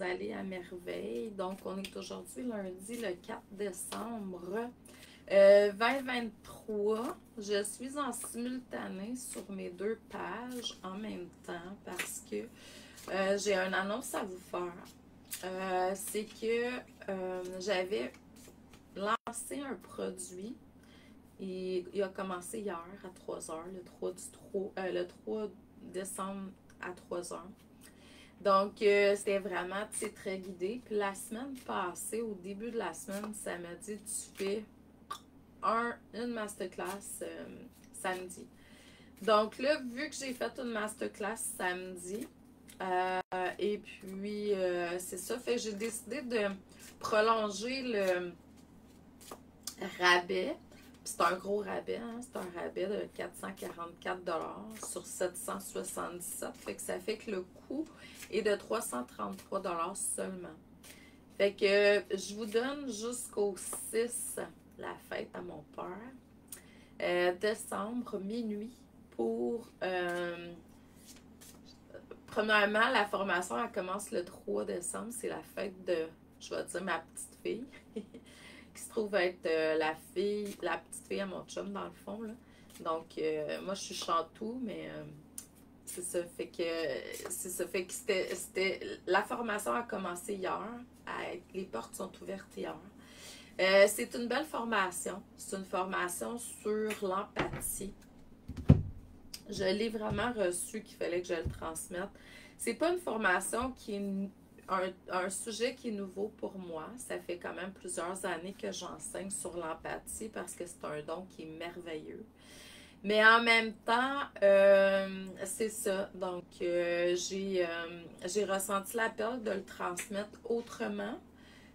aller à merveille. Donc, on est aujourd'hui lundi le 4 décembre 2023. Je suis en simultané sur mes deux pages en même temps parce que j'ai une annonce à vous faire. C'est que j'avais lancé un produit et il a commencé hier à 3 heures, le 3 décembre à 3 heures. Donc, c'était vraiment, très guidé. Puis la semaine passée, au début de la semaine, ça m'a dit, tu fais une masterclass samedi. Donc là, vu que j'ai fait une masterclass samedi, et puis c'est ça, fait que j'ai décidé de prolonger le rabais. C'est un gros rabais, hein? C'est un rabais de 444 $ sur 777. Fait que ça fait que le coût est de 333 $ seulement. Fait que je vous donne jusqu'au 6, la fête à mon père, décembre, minuit, pour... premièrement, la formation, elle commence le 3 décembre. C'est la fête de, je vais dire, ma petite fille. Qui se trouve être la petite fille à mon chum, dans le fond. Là. Donc, moi, je suis Chantou, mais c'est ça. Fait que la formation a commencé hier. Les portes sont ouvertes hier. C'est une belle formation. C'est une formation sur l'empathie. Je l'ai vraiment reçu qu'il fallait que je le transmette. C'est pas une formation qui est un sujet qui est nouveau pour moi. Ça fait quand même plusieurs années que j'enseigne sur l'empathie parce que c'est un don qui est merveilleux. Mais en même temps, c'est ça. Donc, j'ai ressenti l'appel de le transmettre autrement.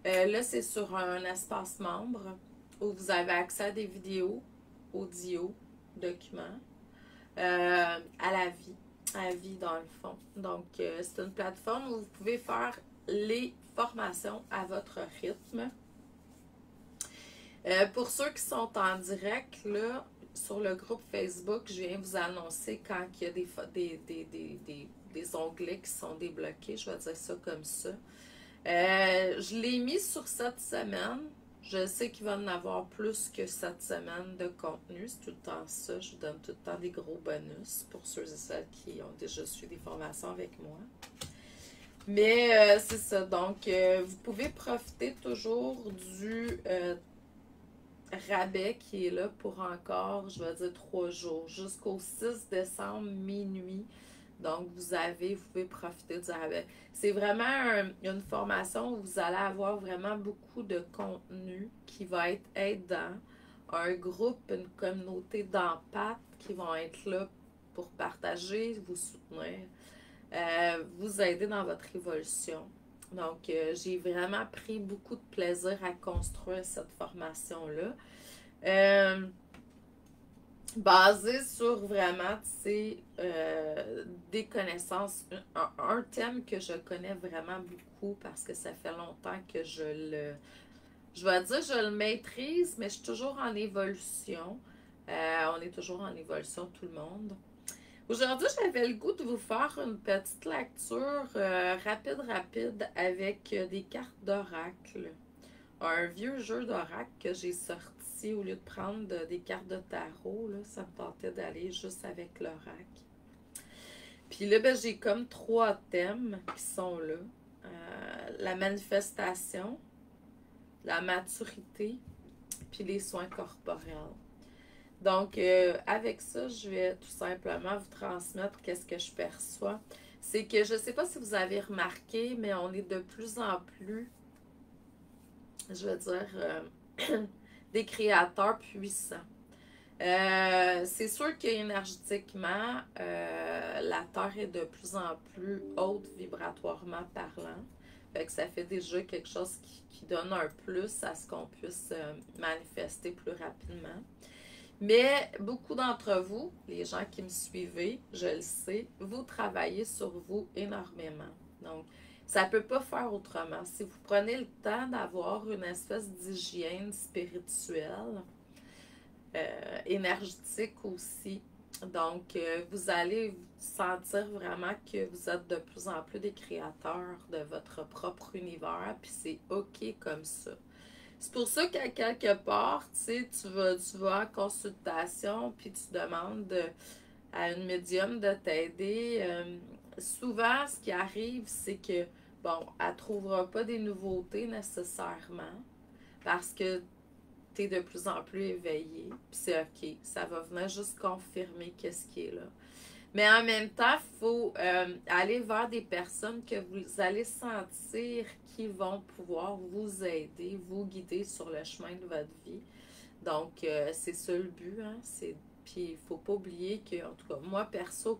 Là, c'est sur un espace membre où vous avez accès à des vidéos, audio, documents, à la vie dans le fond. Donc, c'est une plateforme où vous pouvez faire les formations à votre rythme. Pour ceux qui sont en direct, là, sur le groupe Facebook, je viens vous annoncer quand il y a des onglets qui sont débloqués. Je vais dire ça comme ça. Je l'ai mis sur cette semaine. Je sais qu'il va en avoir plus que cette semaine de contenu. C'est tout le temps ça. Je vous donne tout le temps des gros bonus pour ceux et celles qui ont déjà suivi des formations avec moi. Mais c'est ça. Donc, vous pouvez profiter toujours du rabais qui est là pour encore, je vais dire, 3 jours. Jusqu'au 6 décembre, minuit. Donc, vous pouvez profiter du rabais. C'est vraiment une formation où vous allez avoir vraiment beaucoup de contenu qui va être aidant. Un groupe, une communauté d'empathes qui vont être là pour partager, vous soutenir, vous aider dans votre évolution. Donc, j'ai vraiment pris beaucoup de plaisir à construire cette formation-là. Basé sur vraiment, des connaissances, un thème que je connais vraiment beaucoup parce que ça fait longtemps que je le maîtrise, mais je suis toujours en évolution. On est toujours en évolution, tout le monde. Aujourd'hui, j'avais le goût de vous faire une petite lecture rapide avec des cartes d'oracle. Un vieux jeu d'oracle que j'ai sorti au lieu de prendre des cartes de tarot, là, ça me tentait d'aller juste avec l'oracle. Puis là, j'ai comme 3 thèmes qui sont là. La manifestation, la maturité, puis les soins corporels. Donc, avec ça, je vais tout simplement vous transmettre qu'est-ce que je perçois. C'est que je ne sais pas si vous avez remarqué, mais on est de plus en plus, je veux dire, des créateurs puissants. C'est sûr qu'énergétiquement, la Terre est de plus en plus haute vibratoirement parlant. Fait que ça fait déjà quelque chose qui donne un plus à ce qu'on puisse manifester plus rapidement. Mais beaucoup d'entre vous, les gens qui me suivez, je le sais, vous travaillez sur vous énormément. Donc, ça ne peut pas faire autrement. Si vous prenez le temps d'avoir une espèce d'hygiène spirituelle, énergétique aussi, Donc, vous allez sentir vraiment que vous êtes de plus en plus des créateurs de votre propre univers, puis c'est OK comme ça. C'est pour ça qu'à quelque part, tu sais, tu vas en consultation, puis tu demandes à une médium de t'aider. Souvent, ce qui arrive, c'est que, bon, elle ne trouvera pas des nouveautés nécessairement, parce que tu es de plus en plus éveillé, puis c'est OK. Ça va venir juste confirmer qu'est-ce qui est là. Mais en même temps, il faut aller vers des personnes que vous allez sentir qui vont pouvoir vous aider, vous guider sur le chemin de votre vie. Donc, c'est ça le but, hein? Puis, il ne faut pas oublier que, en tout cas, moi, perso,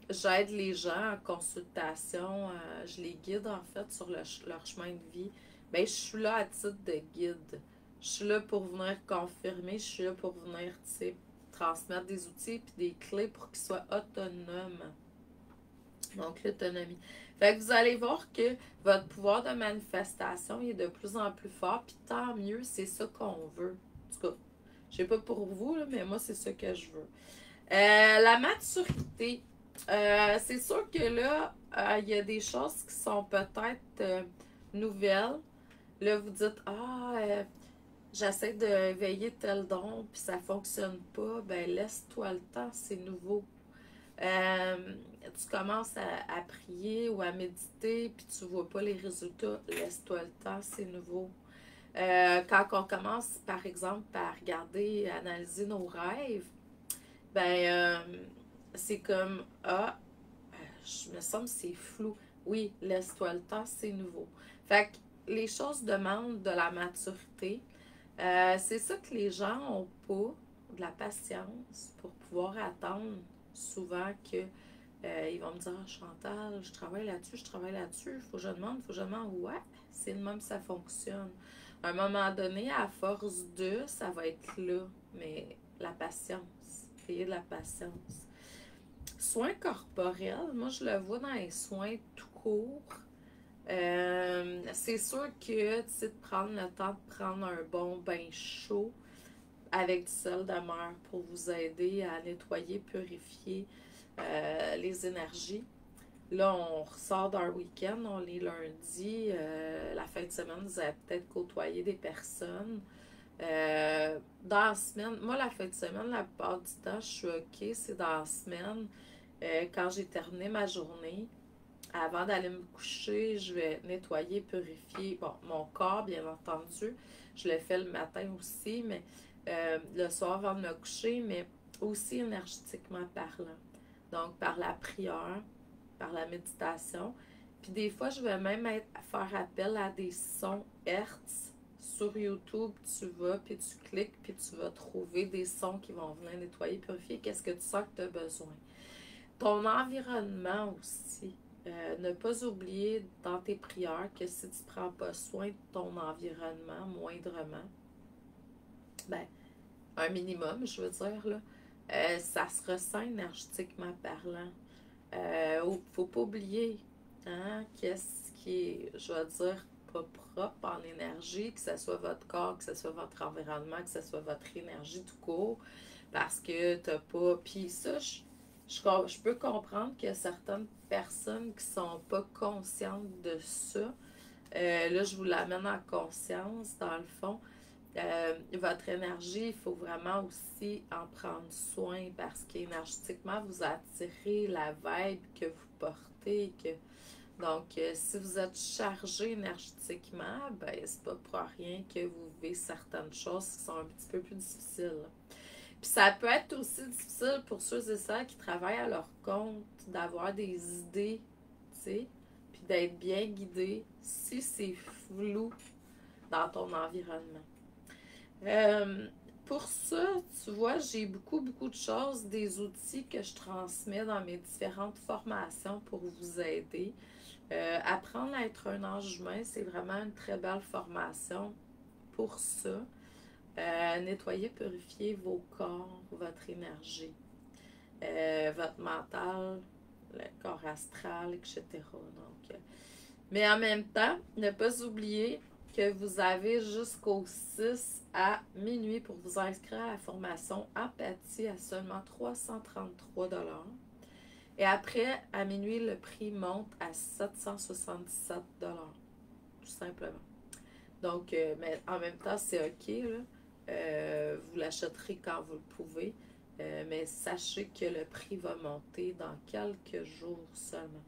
j'aide les gens en consultation, je les guide, en fait, sur leur chemin de vie, bien, je suis là à titre de guide. Je suis là pour venir confirmer, je suis là pour venir, tu sais, transmettre des outils et des clés pour qu'ils soient autonomes. Donc, l'autonomie. Fait que vous allez voir que votre pouvoir de manifestation est de plus en plus fort, puis tant mieux, c'est ça qu'on veut. En tout cas, je sais pas pour vous, là, mais moi, c'est ça que je veux. La maturité. C'est sûr que là, il y a des choses qui sont peut-être nouvelles. Là, vous dites, j'essaie de veiller tel don, puis ça fonctionne pas. Ben, laisse-toi le temps, c'est nouveau. Tu commences à prier ou à méditer, puis tu vois pas les résultats. Laisse-toi le temps, c'est nouveau. Quand on commence, par exemple, par regarder, analyser nos rêves, ben, c'est comme, je me semble que c'est flou. Oui, laisse-toi le temps, c'est nouveau. Fait que les choses demandent de la maturité. C'est ça que les gens n'ont pas, de la patience pour pouvoir attendre souvent que ils vont me dire Chantal, je travaille là-dessus, faut que je demande. Ouais, c'est le même que ça fonctionne. À un moment donné, à force de, ça va être là. Mais la patience, ayez de la patience. Soins corporels, moi je le vois dans les soins tout court. C'est sûr que tu sais, de prendre le temps de prendre un bon bain chaud avec du sel de mer pour vous aider à nettoyer, purifier les énergies. Là, on ressort d'un week-end, on est lundi. La fin de semaine, vous avez peut-être côtoyé des personnes. Dans la semaine, moi, la fin de semaine, la plupart du temps, je suis OK. C'est dans la semaine, quand j'ai terminé ma journée, avant d'aller me coucher, je vais nettoyer, purifier, bon, mon corps, bien entendu. Je le fais le matin aussi, mais le soir avant de me coucher, mais aussi énergétiquement parlant. Donc, par la prière, par la méditation. Puis des fois, je vais même faire appel à des sons Hertz sur YouTube. Tu vas, puis tu cliques, puis tu vas trouver des sons qui vont venir nettoyer, purifier. Qu'est-ce que tu sens que tu as besoin? Ton environnement aussi. Ne pas oublier dans tes prières que si tu ne prends pas soin de ton environnement moindrement, ben, un minimum, je veux dire, là, ça se ressent énergétiquement parlant. Faut pas oublier, hein, qu'est-ce qui est, je vais dire, pas propre en énergie, que ce soit votre corps, que ce soit votre environnement, que ce soit votre énergie tout court, parce que t'as pas. Puis ça, je peux comprendre qu'il y a certaines personnes qui sont pas conscientes de ça. Là, je vous l'amène en conscience, dans le fond. Votre énergie, il faut vraiment aussi en prendre soin parce qu'énergétiquement, vous attirez la vibe que vous portez. Donc, si vous êtes chargé énergétiquement, ben, c'est pas pour rien que vous vivez certaines choses qui sont un petit peu plus difficiles. Puis ça peut être aussi difficile pour ceux et celles qui travaillent à leur compte d'avoir des idées, tu sais, puis d'être bien guidé si c'est flou dans ton environnement. Pour ça, tu vois, j'ai beaucoup de choses, des outils que je transmets dans mes différentes formations pour vous aider. Apprendre à être un ange humain, c'est vraiment une très belle formation pour ça. Nettoyer, purifier vos corps, votre énergie, votre mental, le corps astral, etc. Donc, mais en même temps, ne pas oublier que vous avez jusqu'au 6 à minuit pour vous inscrire à la formation Empathie à seulement 333 $. Et après, à minuit, le prix monte à 777 $, tout simplement. Donc, mais en même temps, c'est OK, là. Vous l'achèterez quand vous le pouvez. Mais sachez que le prix va monter dans quelques jours seulement.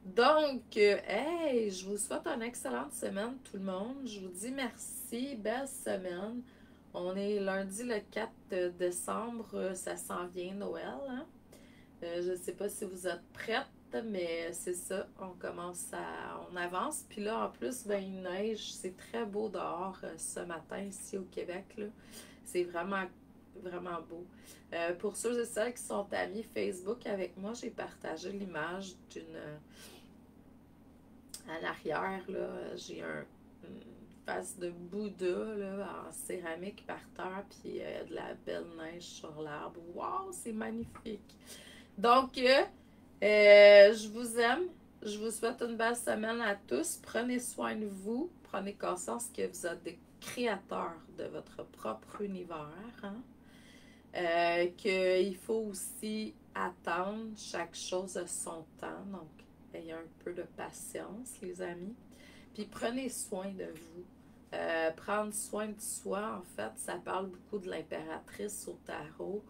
Donc, hey, je vous souhaite une excellente semaine, tout le monde. Je vous dis merci, belle semaine. On est lundi le 4 décembre, ça s'en vient Noël, hein? Je ne sais pas si vous êtes prêtes, mais c'est ça, on avance. Puis là, en plus, ben, il neige, c'est très beau dehors ce matin ici au Québec, là. C'est vraiment, vraiment beau. Pour ceux et celles qui sont amis Facebook avec moi, j'ai partagé l'image d'une... En arrière, là, j'ai une face de Bouddha là, en céramique par terre, puis de la belle neige sur l'arbre. Wow, c'est magnifique! Donc, je vous aime. Je vous souhaite une belle semaine à tous. Prenez soin de vous. Prenez conscience que vous êtes des créateurs de votre propre univers. Hein? Qu'il faut aussi attendre chaque chose à son temps. Donc, ayez un peu de patience, les amis. Puis prenez soin de vous. Prendre soin de soi, en fait, ça parle beaucoup de l'impératrice au tarot.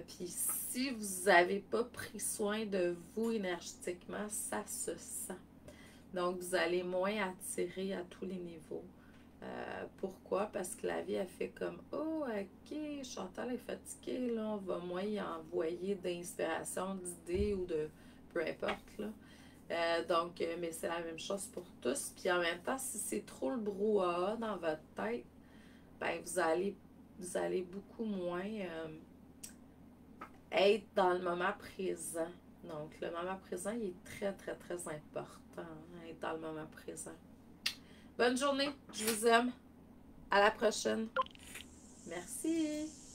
Puis si vous n'avez pas pris soin de vous énergétiquement, ça se sent. Donc, vous allez moins attirer à tous les niveaux. Pourquoi? Parce que la vie a fait comme « Oh, ok, Chantal est fatiguée, là, on va moins y envoyer d'inspiration, d'idées ou de... peu importe, là. » Donc, mais c'est la même chose pour tous. Puis en même temps, si c'est trop le brouhaha dans votre tête, ben vous allez beaucoup moins être dans le moment présent. Donc, le moment présent, il est très, très, très important, hein, être dans le moment présent. Bonne journée, je vous aime. À la prochaine. Merci.